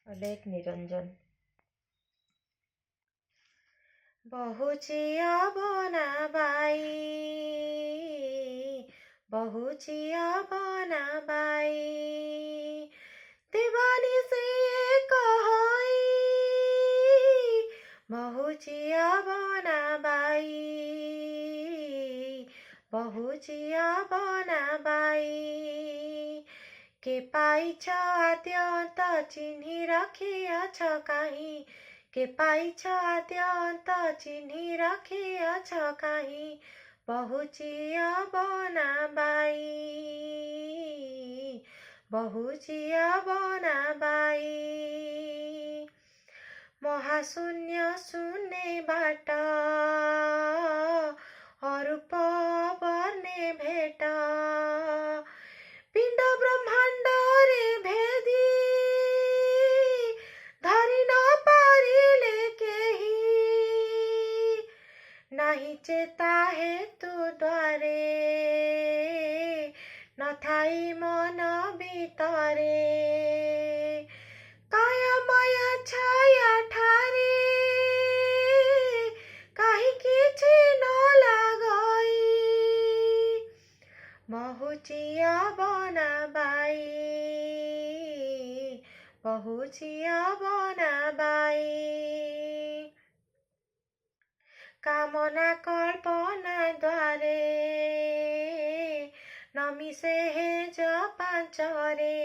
अलेख निरंजन। बहुचिया बना बाई, बहुचिया बना बाई, दीवानी से कहोई, बहुचिया बना बाई, बहुचिया बना बाई, के पाइछ आद्यन्त चिन्हि राखिअछ काहीँ, के पाइछ आद्यन्त चिन्हि राखिअछ काहीँ, बहुचिया बना बाई, बहुचिया बना बाई, महाशून्य शून्य बाट अरूप बर्ने भेट, पिण्ड ब्रह्माण्ड रे भेदी धरि न पारिले केही, नाही चेता हेतु द्वारे नथाई मन भितरे, काया माया छाया ठारे काहि किछि न लागई, बहुचिया बना बाई, बहुचिया बना बाई, कामना कल्पना द्वारे नमिसे हे पांचरे,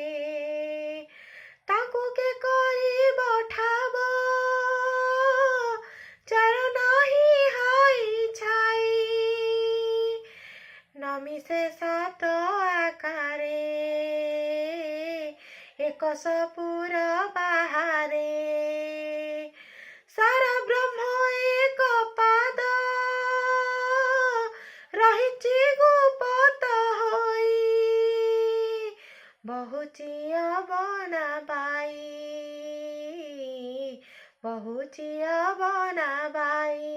ताकू के करीब ठाब चार नाही हाई छाई, नमिसे सात आकारे एक सपुर बाहारे, सारा ब्रह्म एक पाद रहिछि गुप्त होई, बहुचिया बना बाई, बहुचिया बना बाई,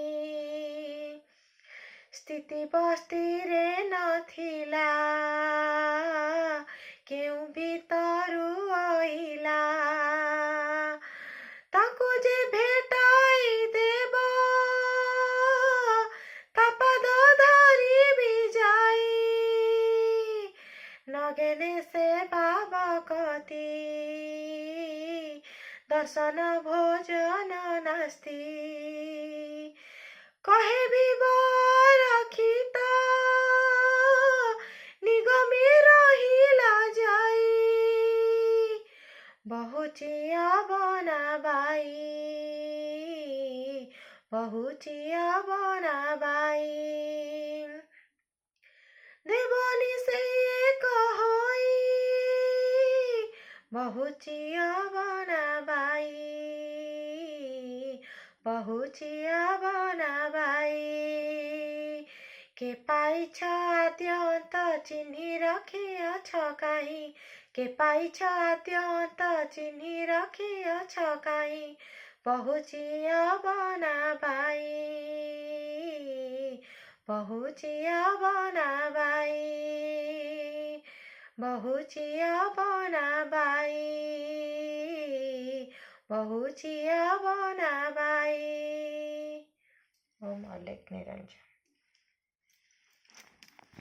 स्थिति बस्तिरे नथिला केउ भितरु आइला, ताको जे भेटाई देब तापद धरि बिजाई, नगेने से बाबा कति दर्शन भोजन नास्ति, कहे रखित निगमे रहिला जाई, बहुचिया बना बाई, बहुचिया बना बाई, देवनी से कहोई, बहुचिया बना बाई, बहुचिया बना बाई, के पाइछ आद्यन्त चिन्हि राखिअछ काहीँ, के पाइछ आद्यन्त चिन्हि राखिअछ काहीँ, बहुचिया बना बाई, बहुचिया बना बाई, बहुचिया बना बाई, बहुचिया बना बाई। ओम अलेख निरंजन।